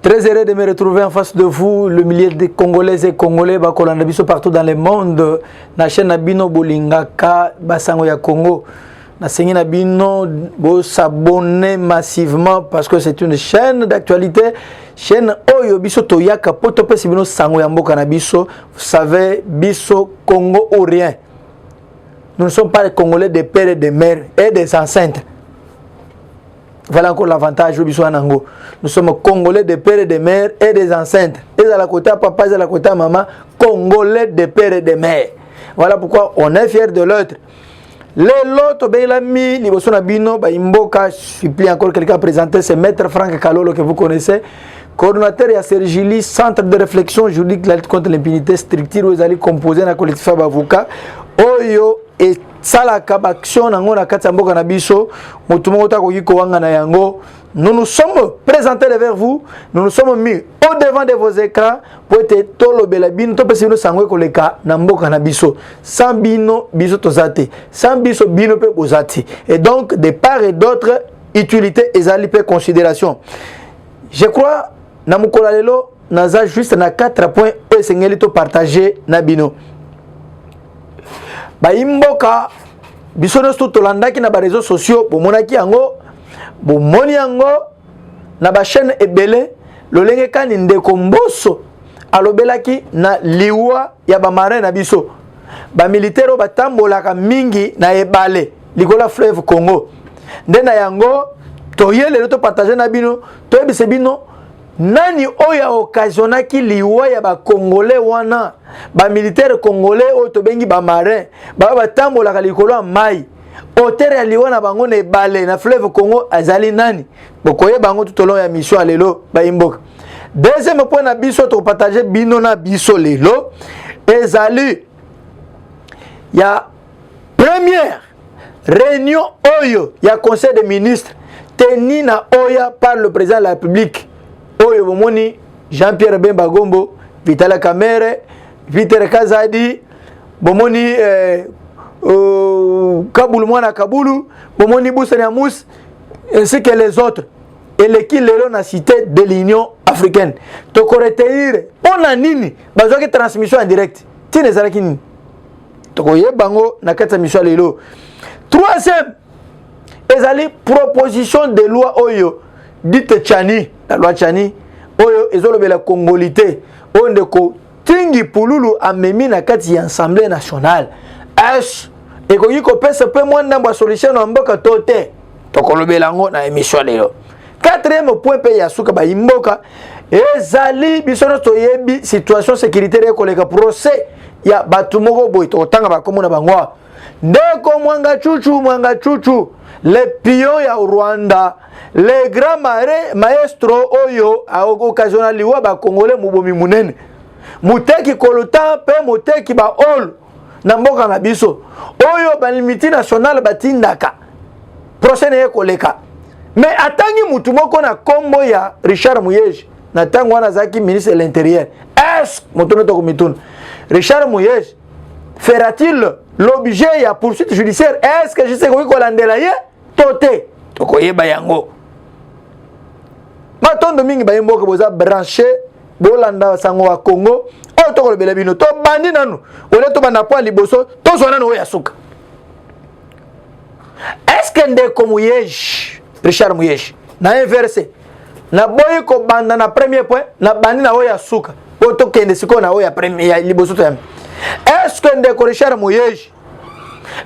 Très heureux de me retrouver en face de vous, le millier de Congolaises et Congolais, Bakolandabiso partout dans le monde. Na chaîne Nabino Bolingaka, Basango ya Congo. Na sengi Nabino, bo s'abonner massivement parce que c'est une chaîne d'actualité. Chaîne Oyo Biso Toyaka, Potope Sibino Sango Yamboka Nabiso. Vous savez, Biso Congo ou rien. Nous ne sommes pas les Congolais des pères et des mères et des enceintes. Voilà encore l'avantage de Bisouanango. Nous sommes Congolais des pères et des mères et des enceintes. Et à la côté papa, et à la côté maman, Congolais des pères et des mères. Voilà pourquoi on est fiers de l'autre. L'autre, ben il a mis, Bino, Imboka, je supplie encore quelqu'un à présenter, c'est Maître Franck Kalolo que vous connaissez. Coordonnateur à Sergili, Centre de réflexion juridique de la lutte contre l'impunité, structure où ils allaient composer dans le collectif avocat. Oyo et salaka action nango na kati mboka na biso mutumo ko wanga na yango. Nous nous sommes présentés vers vous, nous nous sommes mis au devant de vos écrans pour être tolobela bino to pesi no sangwe koleka na mboka na biso. Sans bino biso tozate, sans biso bino pe bozate. Et donc de part et d'autre utilité ezali pe considération. Je crois na mukola lelo naza juste na 4 points esengeli to partager na bino. Ba imboka biso no tolandaki na ba réseaux sociaux bomonaki yango bomoni yango na ba chaîne ebele lolenge kani ndeko mboso alobelaki na liwa ya ba marin na biso ba militaire batambolaka mingi na ebale likola fleuve Congo ndena yango toyele to partager na bino toyebise bino nani oya occasionnaki liwa ya ba congolais wana ba militaire congolais o to bengi ba marin ba batambolaka likolo mai hôtel ya liwa na bango na balé na fleuve Congo azali nani bokoye bango tout au long ya mission lelo ba imboka. Deuxième point na biso to partager bino na biso lelo ezali ya première réunion oyo ya conseil des ministres teni na oya par le président de la République. Oyo bomoni Jean-Pierre Bemba Gombo, Vitala Kamere, Peter Kazadi, bomoni Kaboul Mwana Kaboulou, bomoni Boussania Mouss, ainsi que les autres. Et l'équipe Léron a cité de l'Union africaine. Toko retenir, on a nini, bazoki transmission en direct. Tine zalaki nini. Toko yebango na kata mission lelo. Troisième, ezali proposition de loi oyo dite Tchani, la loi Tchani, oyo ezolobela congolité, ondeko tingi pululu amemi na kati ya assemblée nationale. Est ekoki ko pesa pe mwanda mwa solution na mboka tote. Tokolobela ngo na émission lelo. Quatrième point pe ya suka ba imboka ezali bisono toyebi situation sécuritaire koleka procès ya batumoko boy totanga ba komona bangwa. Ndeko mwanga chuchu les pions ya Rwanda, les grands maestros oyo a occasionnel liwa ba congolais mubomi munene. Muteki kolota pe muteki ba all na mboka na biso. Oyo ba limiti national batindaka. Procès ne koleka. Mais atangi mutu moko na kombo ya Richard Muyej na tango wana zaki ministre de l'Intérieur. Est motono to komitun. Richard Muyej fera-t-il l'objet ya poursuite judiciaire? Est-ce que je sais ko landela ye toté tokoyeba yango matondo mingi ba yimboka boza branché bolanda sango wa Congo o to kolobela bino to bandi nanu ole to banda po liboso to zona no ya suka. Est-ce que ndeko Muyej Richard Muyej na inversé na boy ko banda na premier point na bandi na oya suka o to kende siko na oya premier ya liboso to. Est-ce que ndeko Richard Muyej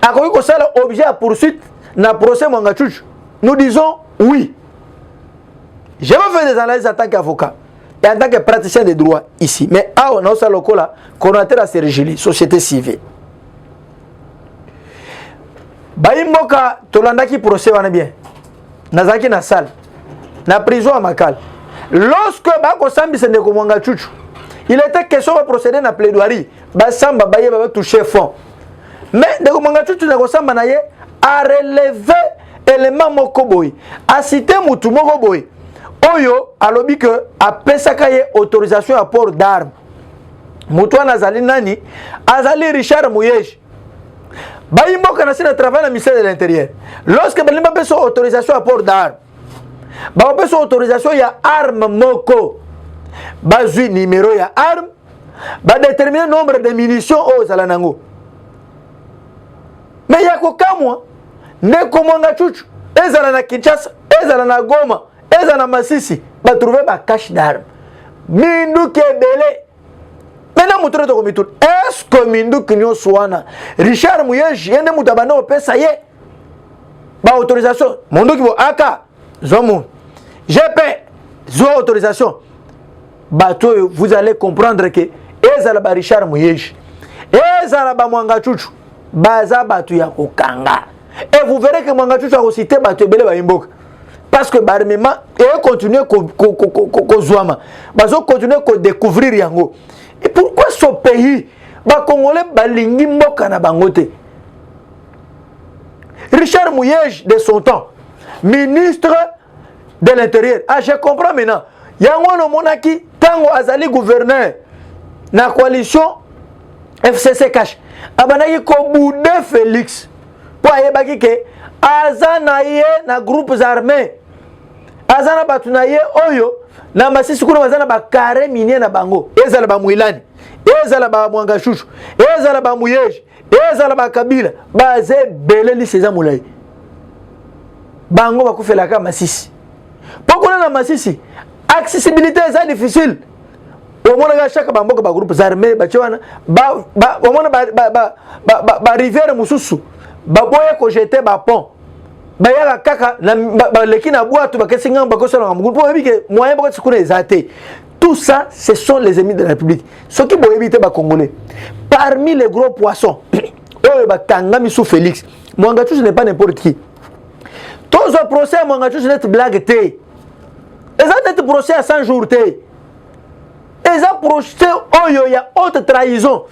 akoki ko sala objet à poursuite na procès mwanga chuchu? Nous disons oui. Je vais faire des analyses en tant qu'avocat et en tant que praticien de droit ici. Mais on a aussi le coordonnateur à Sergili, société civile. Baimboka tolandaki procès wana bien. Nazaki na salle. Na prison à Makal. Lorsque bako sambi sende ko mwanga chuchu, il était question de procéder na plaidoirie. Ba samba baye ba toucher fond. Mais de ko mwanga chuchu na ko samba na ye a relevé élément moko boy, a cité mutu moko boy. Oyo alobi que a pesaka ye autorisation à port d'armes. Mutu azali nani? Azali Richard Muyej. Baimboka na sina travail na ministère de l'Intérieur. Lorsque balimba peso autorisation à port d'armes, ba peso autorisation ya arme moko bazui numéro ya arme, ba déterminer nombre de munitions au zalanango. Mais yako kamwa ndeko mwanga chuchu ezala na Kinshasa, ezala na Goma, ezala na Masisi, ba trouver ba cache d'armes. Minduki ebele. Maintenant mutre to komitu. Est-ce que minduki nyo swana Richard Muyeji yende mutabana opesa ye ba autorisation. Munduki bo aka zomu. GP zo autorisation. Bato vous allez comprendre que ezala ba Richard Muyeji. Ezala ba mwanga chuchu. Baza batu ya kokanga. Et vous verrez que mwanga chuchu a cité batu ebele ba imboka. Parce que l'armement et continuer kozwama. Bazo continuer ko découvrir yango. Et pourquoi ce pays ba congolais balingi mboka na bangote? Richard Muyeji de son temps, ministre de l'Intérieur. Ah, je comprends maintenant. Yango no monaki tango azali gouverneur na coalition FCC cash. Abanaki ko boudé Félix. Pour ayebaki ke azana ye na groupes armés. Azana batuna ye oyo na Masisi kuna bazana ba carré minier na bango. Ezala ba Mwilani, ezala ba Mwanga Chouchou, ezala ba Muyeji, ezala ba Kabila, baze beleli seza mulai. Bango bakufela ka Masisi. Pourquoi na Masisi accessibilité est difficile. Au moins ga chaque bamboka ba groupes armés ba twana ba au moins ba rivière mususu. Ba boye ko jeter ba pont. Bayaka kaka na leki na boîte bakesinga bakosala na groupe oyebi ke moyen bako sikuna ezate. Tout ça ce sont les ennemis de la République. Ceux qui boyebi te ba congolais. Parmi les gros poissons, oyo ba tangami sous Félix. Mwanga Chouchou n'est pas n'importe qui. Tous les procès à Mwanga Chouchou n'est blague te. Eza net procès à 100 jours te. Eza procès oyo ya haute trahison.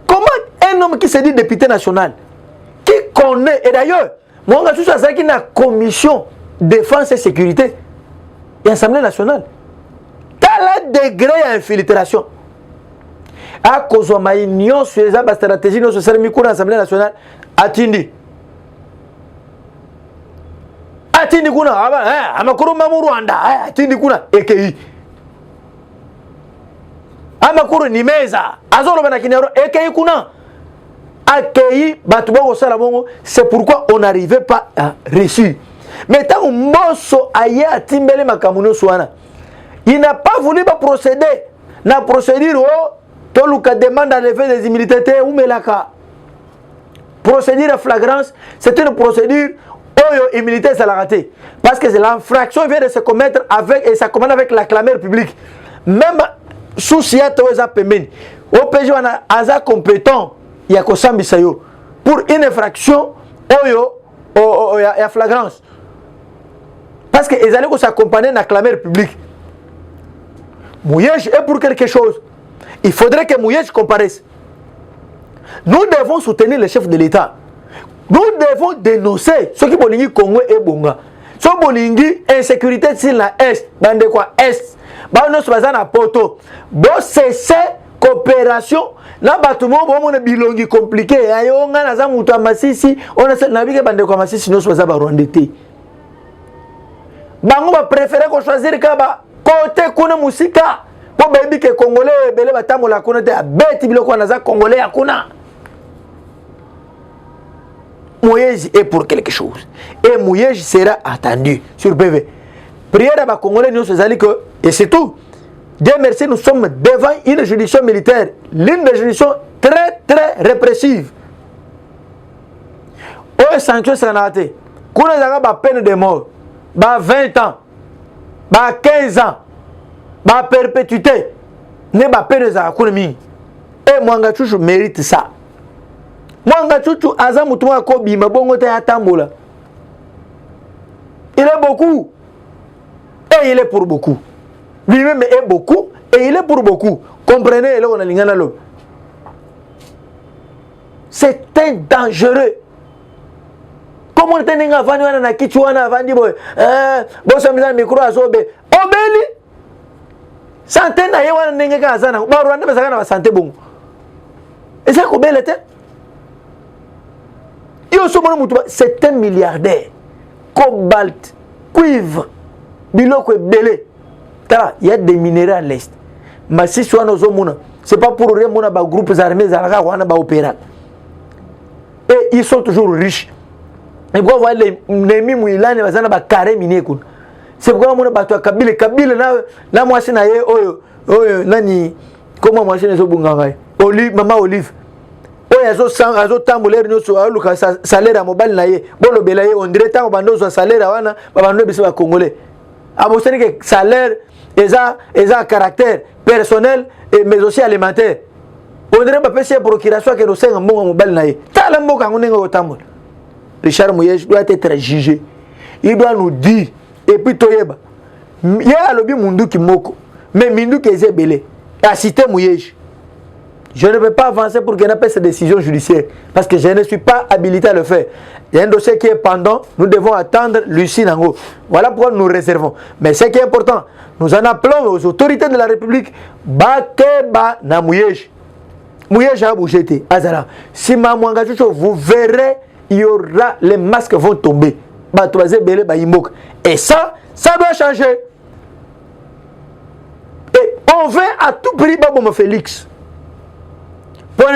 Comment un homme qui se dit député national, qui connaît, et d'ailleurs Mwanga Chouchou a qui na commission défense et sécurité et assemblée nationale. Quel degré d'infiltration? À cause de ma union sur les stratégies de l'Assemblée nationale, Atindi. Atindi kuna, Amakuru Mamu Rwanda, Atindi kuna, EKI. Amakuru Nimeza, Azolo Banakinero, EKI kuna. Accueilli Batoubo Salabongo, c'est pourquoi on n'arrivait pas à réussir. Mais tant que Mosso aïe à Timbele Makamuno Souana, il n'a pas voulu procéder. La procédure, Toluka demande à l'effet des immunités ou Melaka. Procédure à flagrance, c'est une procédure où immunité ça l'a raté. Parce que l'infraction vient de se commettre avec, et ça commande avec la clameur publique. Même sous Siato Eza Pemeni, au PJ on a compétent. Il y a pour une infraction il y a flagrance parce que les allaient s'accompagner de la clameur publique. Muyeji est pour quelque chose. Il faudrait que Muyeji comparaisse. Nous devons soutenir le chef de l'État. Nous devons dénoncer ce qui bolingi Congo et Bonga. Ce bolingi insécurité sur la Est, bande quoi Est, bande na poto. Bon cesser coopération. Là, bâtiment, bon, on a bilongi compliqué. On a un mouton Masisi, on a cette navire bande comme Masisi, sinon soit ça va rondété. Bango va préférer qu'on choisisse Kaba côté kuna musika. Pour baby que Congolais, belé batamu la kuna te a bête biloko na za Congolais a kuna. Muyeji est pour quelque chose. Et Muyeji sera attendu sur PV. Prière à Congolais, nous se dit que, et c'est tout. Dieu merci, nous sommes devant une juridiction militaire, l'une des juridictions très répressive. Aux sanctions santé, quand on a une peine de mort, 20 ans, 15 ans, perpétuité, ne pas peine de mort. Et Mwanga Chouchou mérite ça. Mwanga Chouchou aza mutuwa kobi mabongo te atambola. Il est beaucoup. Et il est pour beaucoup. Lui-même est beaucoup et il est pour beaucoup. Comprenez, là on a l'ingana l'homme. C'est un dangereux. Comment on tenait à vendre na kichuana vandi boy. Bon ça me micro azobe. Obeli. Santé na yewana ndenge ka azana. Ba Rwanda bezaka na santé bongo. Et ça ko belle tête. C'est un milliardaire. Cobalt, cuivre, biloko belé. coltard, il y a des minéraux à l'est. Mais si soit nos hommes, c'est pas pour rien mon ba groupes armés zalaka wana ba opéra. Et ils sont toujours riches. Et pourquoi voir les ennemis mouilani bazana ba carré minier kun. C'est pourquoi mon ba to Kabila na moi c'est na ye oyo nani comment moi c'est zo bunganga. Olive mama Olive. Oyo azo tamboler nyoso aluka salaire à mobile na ye. Bolo belaye on dirait tant bandozo salaire wana ba bando biso ba congolais. Abosani que salaire eza caractère personnel et mais aussi alimentaire. On dirait pas péché procuration que nous sommes en bon mobile naïe. T'as l'amour quand on est au tambour. Richard Mouyej doit être jugé. Il doit nous dire et puis toyeba. Il y a lobby mundu qui moko. Mais mindu qui est belé. A cité Mouyej. Je ne peux pas avancer pour qu'il n'y ait pas cette décision judiciaire parce que je ne suis pas habilité à le faire. Il y a un dossier qui est pendant, nous devons attendre Lucie Nango. Voilà pourquoi nous réservons. Mais ce qui est important, nous en appelons aux autorités de la République, Bakeba na Mouyej. Mouyej a bougé. Azara. Si Mamouanga vous verrez, il y aura, les masques vont tomber. Et ça doit changer. Et on veut à tout prix Baboma Félix.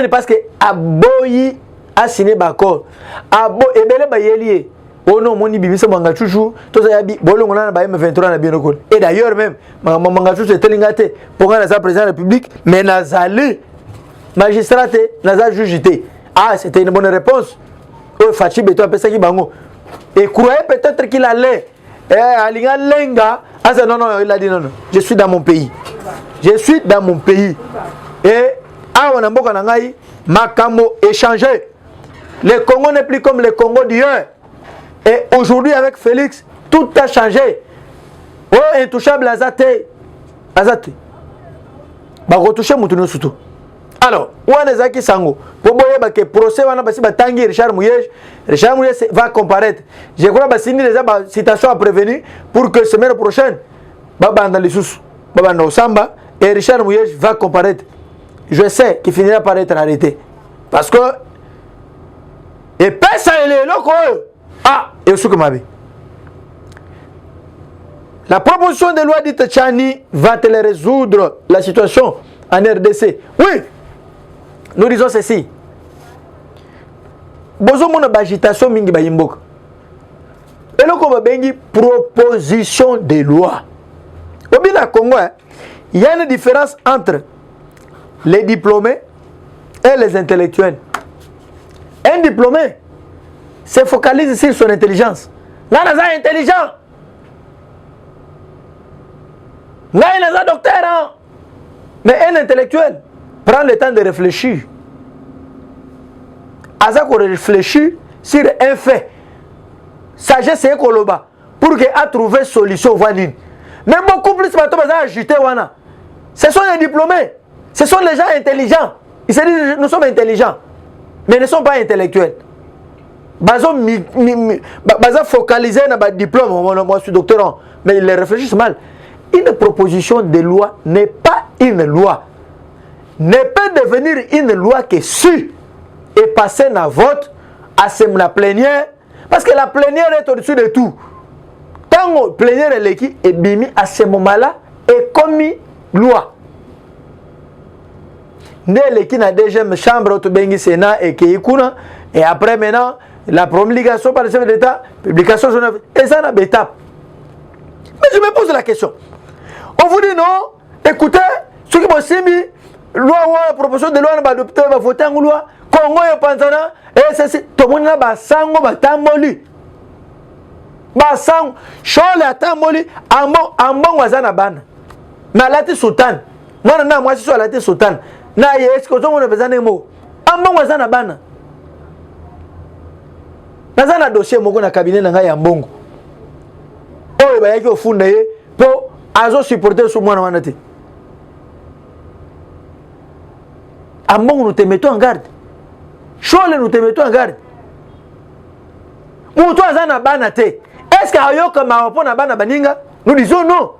Parce que Aboyi a signé d'accord. Abo ebele ba yelié. Oh non, moni bimisa manga chouchou, to ça yabi bolo ngona ba M23 na bien okol. Et d'ailleurs même manga chouchou telingate pour la président de la République, mais nazali magistrat naza jugité. Ah, c'était une bonne réponse. Oh Fachi beto apesa ki bango. Et croyez peut-être qu'il allait alinga lenga. Ah non, il a dit non. Je suis dans mon pays. Je suis dans mon pays. Et on a beaucoup de Makamo échangé. Le Congo n'est plus comme le Congo d'hier. Et aujourd'hui, avec Félix, tout a changé. Oh, intouchable Azate. Azate. Bah, retoucher Moutounio surtout. Alors, où est Zaki Sango? Pour que le procès va tanguer Richard Mouyej. Richard Mouyej va comparaître. Je crois que c'est une citation à prévenir pour que la semaine prochaine, Baba Andalisous, Baba Nosamba et Richard Mouyej va comparaître. Je sais qu'il finira par être arrêté. Parce que. Et personne n'est là. Ah, et ce que m'a dit. La proposition de loi dite Tchani va-t-elle résoudre la situation en RDC? Oui. Nous disons ceci. Bozo mon agitation mingi ba yimbok. Et là, on bengi proposition de loi. Au Bina Congo, il y a une différence entre les diplômés et les intellectuels. Un diplômé se focalise sur son intelligence. Là, on est intelligent. Là, on est docteur. Hein? Mais un intellectuel prend le temps de réfléchir. Aza qu'on réfléchit sur un fait. Sagesse et koloba pour qu'il a trouvé solution. Mais beaucoup plus de gens agité. Ce sont les diplômés. Ce sont les gens intelligents. Ils se disent nous sommes intelligents, mais ils ne sont pas intellectuels. Ils focalisés sur le diplôme. Moi, je suis doctorant, mais ils réfléchissent mal. Une proposition de loi n'est pas une loi. Ne peut devenir une loi que si et passer dans vote à la plénière, parce que la plénière est au-dessus de tout. Tant que la plénière est l'équipe et bimi à ce moment-là est commis loi. L'équipe a déjà une chambre au Bengi Sénat et Keikuna, et après maintenant la promulgation par le chef d'État, publication et ça n'a pas d'étape. Mais je me pose la question. On vous dit non, écoutez, ceux qui vont signer loi ou proposition de loi va adopter, va voter en loi, Congo et Panzana, et c'est tout le monde va sango, va tamboli. Va sang, chole à tamboli, amon wazana ban. Na lati sultan. Moi, je suis à la tête sultan. Na est-ce que on a besoin de mots? Amon wazana ban. Nazana dossier moko na cabinet na ngai ya mbongo. Oyo ba yaki ofunda ye po azo supporter sur mwana wana te. Ambongo nous te mettons en garde. Chole nous te mettons en garde. Mouto azana bana te. Est-ce que ayoka mawapo na bana baninga? Nous disons non.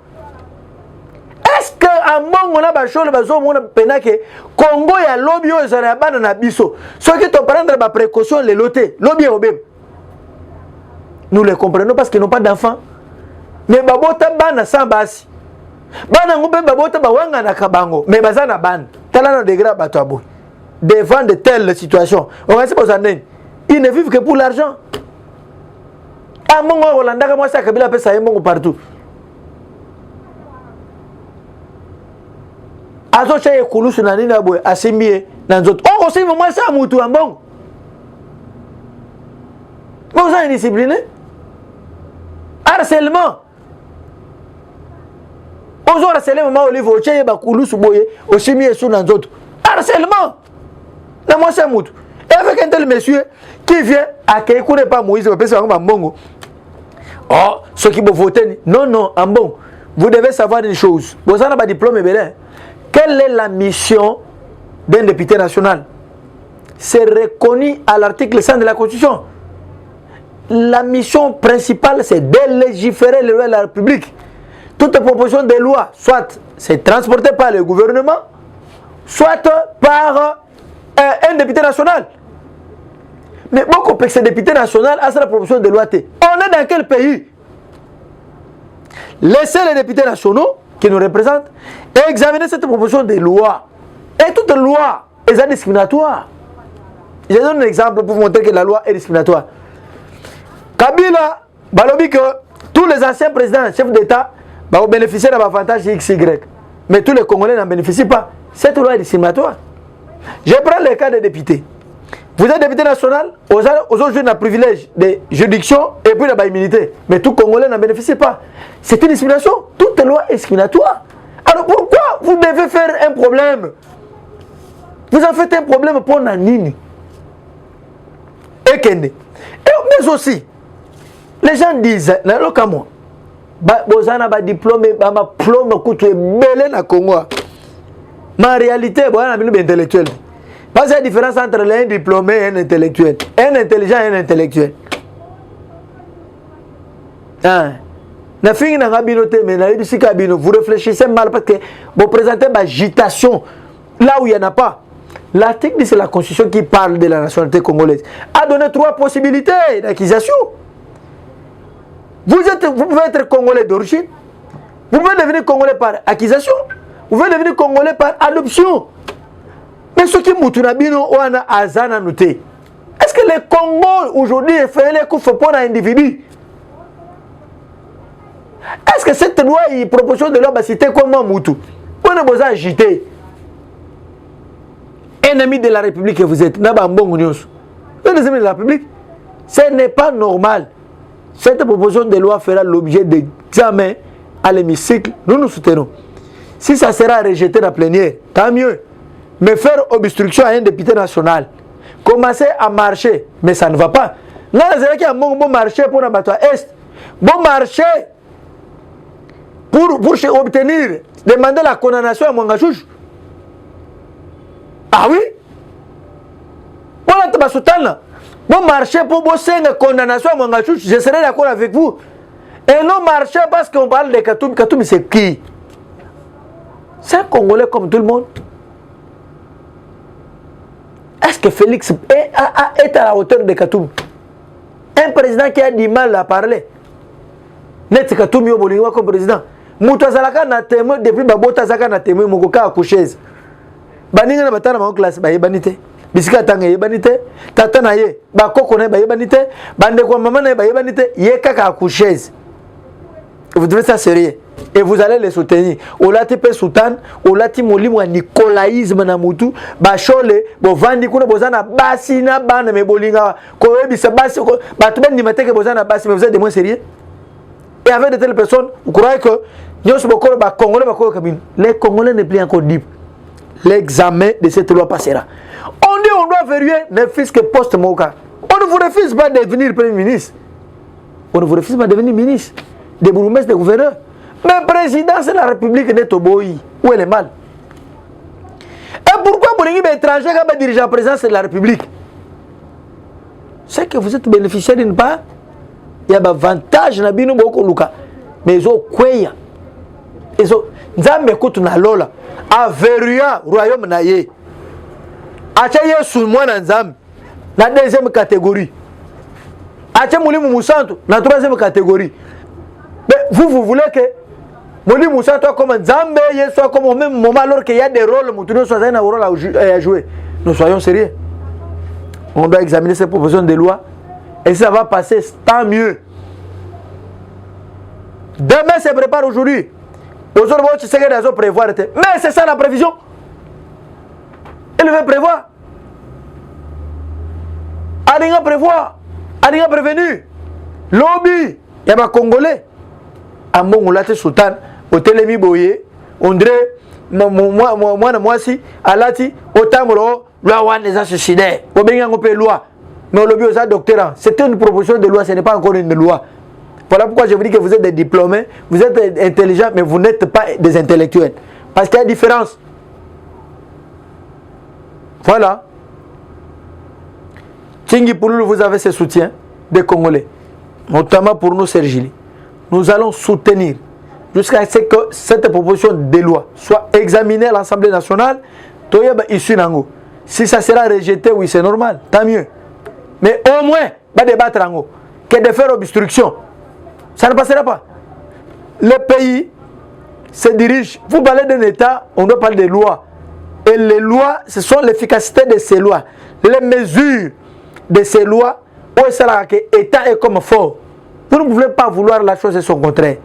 Est-ce que ambongo na ba chole bazo mona penake Congo ya lobby oyo zana bana na biso. Soki to prendre ba précaution le loté, lobby obem. Nous les comprenons parce qu'ils n'ont pas d'enfants. Mais babota bana sans basi. Bana ngombe babota bawanga na kabango mais bazana ban tala na degré bato abo devant de telles situations on va se poser ils ne vivent que pour l'argent ah mon Rolanda moi ça Kabila pesa yembo partout azo chaye kulusu na nini abwe asimie na nzoto on aussi moi ça mutu ambongo vous êtes indiscipliné harcèlement ozo harcèlement maman Olive o chaye ba kulusu boye o simie sous na nzoto harcèlement na moi ça mutu et avec un tel monsieur qui vient à qui connaît pas Moïse va penser à mbongo oh ceux qui vont voter non ambon vous devez savoir une chose vous avez un diplôme belin quelle est la mission d'un député national c'est reconnu à l'article 100 de la Constitution. La mission principale c'est de légiférer les lois de la République. Toute proposition de loi soit c'est transporté par le gouvernement soit par un député national. Mais beaucoup de ces députés nationaux à cette proposition de loi. On est dans quel pays? Laissez les députés nationaux qui nous représentent examiner cette proposition de loi. Et toute loi est discriminatoire. Je donne un exemple pour vous montrer que la loi est discriminatoire. Kabila, balobi que tous les anciens présidents, chefs d'État, vont bénéficier d'un avantage XY. Mais tous les Congolais n'en bénéficient pas. Cette loi est discriminatoire. Je prends le cas des députés. Vous êtes député national, aujourd'hui on a privilège de juridiction et puis la immunité. Mais tout Congolais n'en bénéficie pas. C'est une discrimination. Toute loi est discriminatoire. Alors pourquoi vous devez faire un problème? Vous en faites un problème pour Nanini. Et Kende. Mais aussi, les gens disent, comme moi, vous avez un diplôme, un diplôme qui est belé dans le Congo. Mais en réalité, vous avez un intellectuel. Parce qu'il y a une différence entre un diplômé et un intellectuel. Un intelligent et un intellectuel. Vous réfléchissez mal parce que vous présentez une agitation là où il n'y en a pas. L'article, c'est la Constitution qui parle de la nationalité congolaise. A donné 3 possibilités d'acquisition. Vous pouvez être congolais d'origine. Vous pouvez devenir congolais par acquisition. Vous pouvez devenir congolais par adoption. Mais ce qui moutunabino ou ana azana noté. Est-ce que le Congo aujourd'hui fait les coups pour un individu? Est-ce que cette loi est proposition de loi cité comme Moutou? On a besoin d'agiter. Ennemi de la République que vous êtes. Vous êtes ennemi de la République. Ce n'est pas normal. Cette proposition de loi fera l'objet d'examen à l'hémicycle. Nous nous soutenons. Si ça sera rejeté dans la plénière, tant mieux. Mais faire obstruction à un député national, commencer à marcher, mais ça ne va pas. Là, c'est qu'il y a un bon marché pour un bateau Est. Bon marché pour obtenir, demander la condamnation à Mwangachouch. Ah oui? Voilà, tu vas soutenir. Bon marché pour bosser une condamnation à Mwangachouch, je serai d'accord avec vous. Et non marché parce qu'on parle de Katoum. Katoum, c'est qui? C'est un Congolais comme tout le monde. Est-ce que Félix est à la hauteur de Katoum? Un président qui a du mal à parler. Net Katoum yo bolingwa comme président. Mouta Zalaka na témoin depuis Babota Zaka na témoin Mokoka à coucheuse. Baninga na batana ma classe ba yebanité. Bisika tanga yebanité. Tata na ye ba koko na ba yebanité. Bande kwa maman na ba yebanité. Ye kaka à coucheuse. Vous devez ça sérieux. Et vous allez les soutenir. Olati pe soutan, olati molimo nicolaïsme na mutu, ba chole, bo vandi kuna bozana basi na bana me bolinga, ko ebisa basi ko ba tout ben nimateke bozana basi, mais vous êtes des moins sérieux. Et avec de telles personnes, vous croyez que nyos bokolo ba congolais ba ko kabine. Les Congolais ne plus encore libre. L'examen de cette loi passera. On dit on doit vérifier ne fils que poste moka. On ne vous refuse pas de devenir premier ministre. On ne vous refuse pas de devenir ministre, des bourgmestres, des gouverneurs. Mais président, c'est la République n'est au boy. Où elle est mal? Et pourquoi pour les étrangers qui dirigeant la présidence de la République? C'est que vous êtes bénéficiaire d'une part. Il y a un avantage dans le beaucoup Luka. Mais ils ont quoi? Ils ont. Nzambe écoute na lola. A verrouiller royaume naye. Achaye sous moi na Nzambe. La deuxième catégorie. Achaye moulimu musanto. La troisième catégorie. Mais vous voulez que Moni Moussa, toi comme Zambé, soit comme au même moment, alors qu'il y a des rôles, nous sommes un rôle à jouer. Nous soyons sérieux. On doit examiner ces propositions de loi. Et ça va passer, tant mieux. Demain se prépare aujourd'hui. Aujourd'hui, tu sais que les autres prévoir. Mais c'est ça la prévision. Il veut prévoir. Alinga prévoir. Alinga prévenu. Lobby. Il y a des Congolais. Ambon Olate Sultan. Au Télémi Boye. André. Moi si. Alati. Otamolo. Loi Wan les a suicidés. Au Bengang on peut loi. Mais au lobby aux doctorants. C'était une proposition de loi. Ce n'est pas encore une loi. Voilà pourquoi je vous dis que vous êtes des diplômés, vous êtes intelligents, mais vous n'êtes pas des intellectuels. Parce qu'il y a une différence. Voilà. Tchingi Pouloulou, vous avez ce soutien des Congolais, notamment pour nous, Sergili. Nous allons soutenir jusqu'à ce que cette proposition de loi soit examinée à l'Assemblée nationale. Si ça sera rejeté, oui, c'est normal, tant mieux. Mais au moins, va débattre en haut. Que de faire obstruction. Ça ne passera pas. Le pays se dirige. Vous parlez d'un État, on doit parler des lois. Et les lois, ce sont l'efficacité de ces lois. Les mesures de ces lois, où est-ce que l'État est comme fort. Vous ne pouvez pas vouloir la chose et son contraire.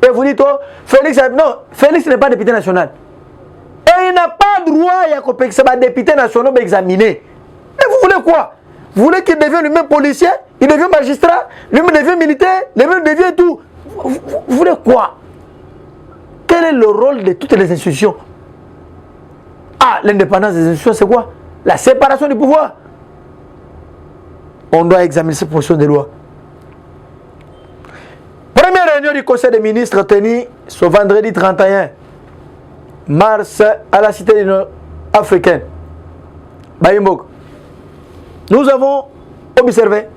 Et vous dites, oh, Félix, non, Félix n'est pas député national. Et il n'a pas droit à ce député national examiner. Mais vous voulez quoi? Vous voulez qu'il devienne lui-même policier? Il devient magistrat, lui-même devient militaire, lui-même devient tout. Vous voulez quoi? Quel est le rôle de toutes les institutions? Ah, l'indépendance des institutions, c'est quoi? La séparation du pouvoir. On doit examiner cette proposition de loi. Première réunion du Conseil des ministres tenue ce vendredi 31 mars à la Cité de l'Union africaine. Bayimbok. Nous avons observé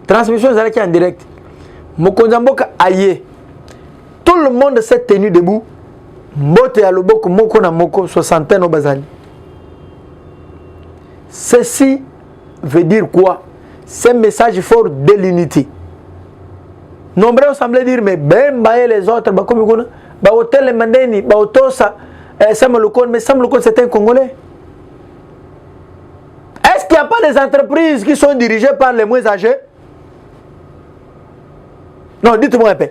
transmission en direct. Mokonzamboka aye. Tout le monde s'est tenu debout. Mbote ya loboko moko na moko soixantaine au bazali. Ceci veut dire quoi? C'est un message fort de l'unité. Nombreux semblaient dire mais ben baye les autres ba comme kuna ba hôtel mandeni ba otosa Sam Lokon, mais Sam Lokon c'est un Congolais. Est-ce qu'il n'y a pas des entreprises qui sont dirigées par les moins âgés? Non, dites-moi un peu.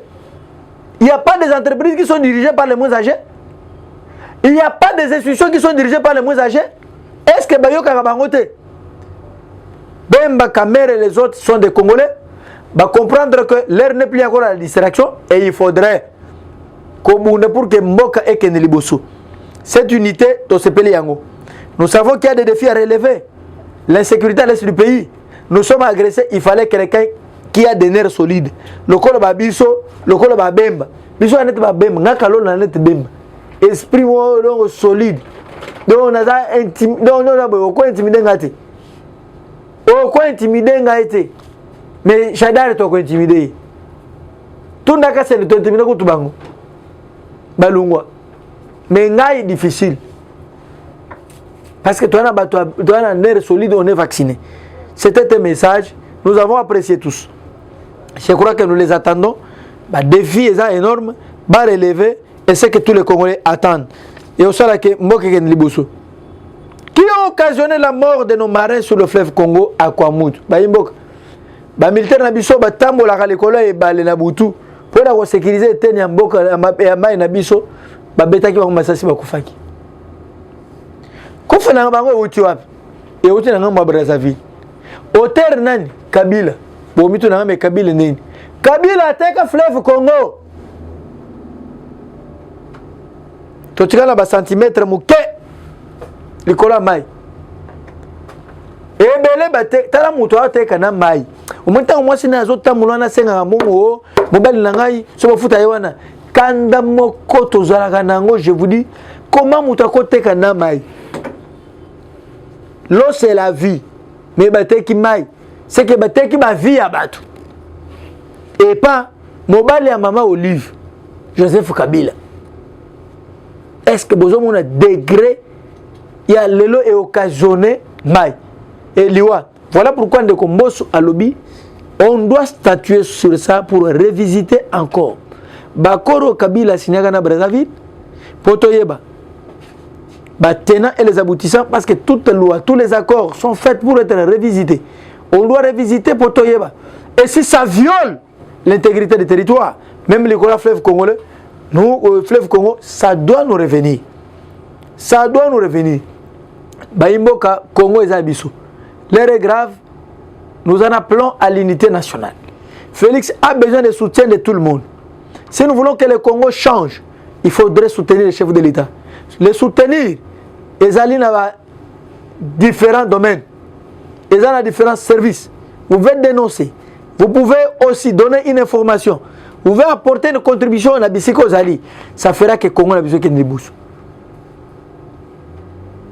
Il n'y a pas des entreprises qui sont dirigées par les moins âgés? Il n'y a pas des institutions qui sont dirigées par les moins âgés? Est-ce que Bayo Karabangote, Bemba Kamer et les autres sont des Congolais? Va comprendre que l'air n'est plus encore à la distraction et il faudrait pour que Mboka et Kenelibosu. Cette unité, nous savons qu'il y a des défis à relever. L'insécurité à l'est du pays. Nous sommes agressés, il fallait quelqu'un qui a des nerfs solides. Le col babiso, le col babemba. Biso anet babemba, ngakalo na net bemba. Esprit solide. Donc on a intimidé, donc on a intimidé ngati. Oko intimidé ngati. Mais Chadar est intimidé. Tout n'a qu'à se intimider ko tubango. Balungwa. Mais ngai difficile. Parce que toi, tu as un nerf solide, on est vacciné. C'était un message, nous avons apprécié tous. Je crois que nous les attendons. Le défi est énorme, va relever, et c'est que tous les Congolais attendent. Et au sein de Mokeken Liboso, qui a occasionné la mort de nos marins sur le fleuve Congo à Kwamut. Bayimbok, militaire Nabiso, Tambo la Kalekola et Balé Nabutu, pour la sécuriser, tenir Mboka et Amay Nabiso, Babeta qui va massacrer Bakufaki. Kofa na bango wuti wapi? E wuti na ngamba Brazzaville. Hotel nani? Kabila. Bo mitu na ngamba Kabila nini? Kabila ateka fleuve Congo. Totika na ba centimètre muke. Likola mai. Ebele bate tala mutu ateka na mai. Umunta mwasi na zota mulwana senga mungu mobali na ngai so bafuta yewana. Kanda moko tozalaka nango, je vous dis comment mutu akoteka na mai. L'eau c'est la vie. Mais bateki mai, c'est que bateki ma vie à battre. Et pas mobile à maman Olive, Joseph Kabila. Est-ce que besoin mon degré il y a l'élo est occasionné mai et liwa. Voilà pourquoi de Komboso à lobby, on doit statuer sur ça pour revisiter encore. Bakoro Kabila Signagana Brazzaville, Potoyeba. Tenants et les aboutissants, parce que toutes les lois, tous les accords sont faits pour être révisités. On doit révisiter Potoyeba. Et si ça viole l'intégrité du territoire, même les fleuves congolais, nous, fleuve Congo, ça doit nous revenir. Ça doit nous revenir. Baïmboka, Congo et Abisso. L'heure est grave, nous en appelons à l'unité nationale. Félix a besoin de soutien de tout le monde. Si nous voulons que le Congo change, il faudrait soutenir les chefs de l'État. Les soutenir, ils allaient dans différents domaines. Ils ont différents services. Vous pouvez dénoncer. Vous pouvez aussi donner une information. Vous pouvez apporter une contribution à la Bissiko Zali. Ça fera que le Congo n'a besoin de débouche.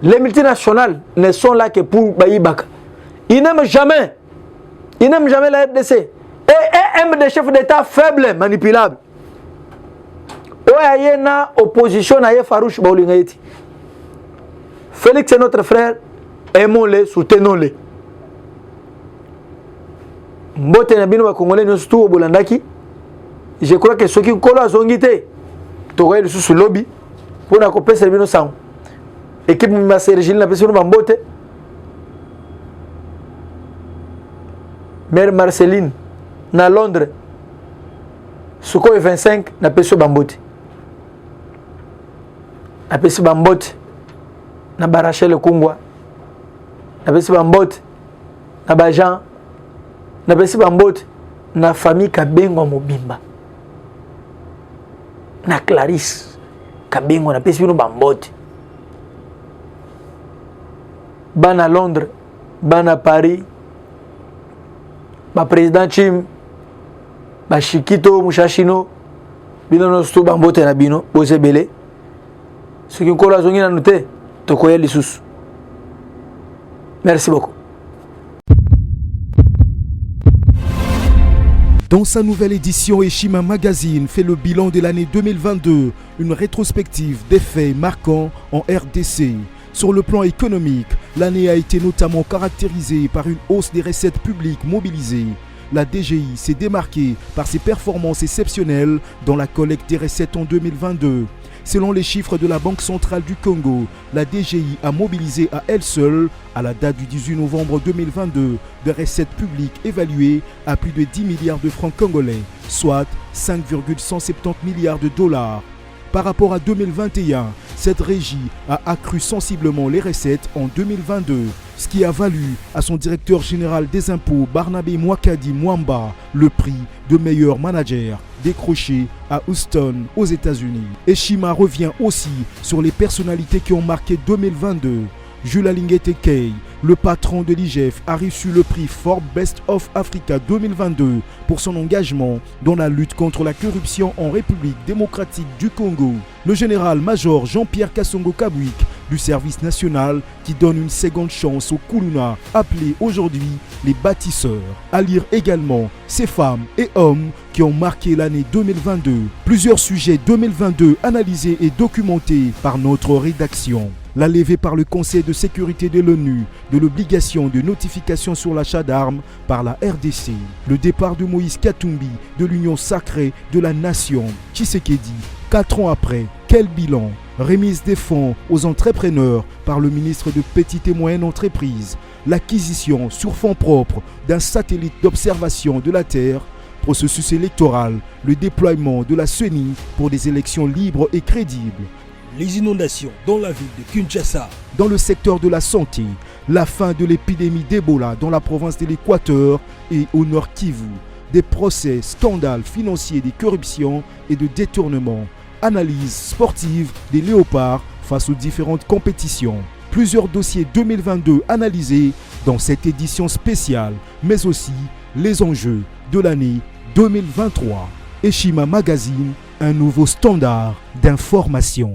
Les multinationales ne sont là que pour Baïbaka. Ils n'aiment jamais. Ils n'aiment jamais la RDC. Et aiment des chefs d'État faibles, manipulables. Il y a une opposition à Farouche Baolingaïti. Félix est notre frère. Aimons-les, soutenons-les. Mbote na bino ba Congolais nous tout au Bolandaki. Je crois que ceux qui collent à Zongité, Togoy le sous lobby, pour na copé servir nos sang. Équipe ma Sergile na personne ba Mbote. Mère Marceline na Londres. Suko 25 na personne ba Mbote. Na personne ba Mbote na Barachel Kungwa. Na personne ba Mbote na Bajan. Na besi bambote na famille Kabengo Mobimba na Clarisse Kabengo na besi bino bambote bana Londres bana Paris ba président Chim ba Shikito Mushashino bino no sto bambote na bino bozebele ce qui nkola zongi na noté to koya lisusu. Merci beaucoup. Dans sa nouvelle édition, Eshima Magazine fait le bilan de l'année 2022, une rétrospective des faits marquants en RDC. Sur le plan économique, l'année a été notamment caractérisée par une hausse des recettes publiques mobilisées. La DGI s'est démarquée par ses performances exceptionnelles dans la collecte des recettes en 2022. Selon les chiffres de la Banque centrale du Congo, la DGI a mobilisé à elle seule, à la date du 18 novembre 2022, des recettes publiques évaluées à plus de 10 milliards de francs congolais, soit 5,170 milliards de dollars. Par rapport à 2021, cette régie a accru sensiblement les recettes en 2022, ce qui a valu à son directeur général des impôts Barnabé Mwakadi Mwamba le prix de meilleur manager décroché à Houston aux États-Unis. Eshima revient aussi sur les personnalités qui ont marqué 2022. Jules Alinguete Kay, le patron de l'IGF, a reçu le prix Forbes Best of Africa 2022 pour son engagement dans la lutte contre la corruption en République démocratique du Congo. Le général-major Jean-Pierre Kassongo Kabwik du service national qui donne une seconde chance aux Kuluna, appelés aujourd'hui les bâtisseurs. À lire également ces femmes et hommes qui ont marqué l'année 2022. Plusieurs sujets 2022 analysés et documentés par notre rédaction. La levée par le Conseil de sécurité de l'ONU de l'obligation de notification sur l'achat d'armes par la RDC. Le départ de Moïse Katumbi de l'Union sacrée de la nation. Tshisekedi, 4 ans après, quel bilan? Remise des fonds aux entrepreneurs par le ministre de Petites et Moyennes Entreprises. L'acquisition sur fonds propres d'un satellite d'observation de la Terre. Processus électoral, le déploiement de la CENI pour des élections libres et crédibles. Les inondations dans la ville de Kinshasa. Dans le secteur de la santé, la fin de l'épidémie d'Ebola dans la province de l'Équateur et au Nord Kivu. Des procès, scandales financiers, de corruption et de détournement. Analyse sportive des léopards face aux différentes compétitions. Plusieurs dossiers 2022 analysés dans cette édition spéciale, mais aussi les enjeux de l'année 2023. Eshima Magazine, un nouveau standard d'information.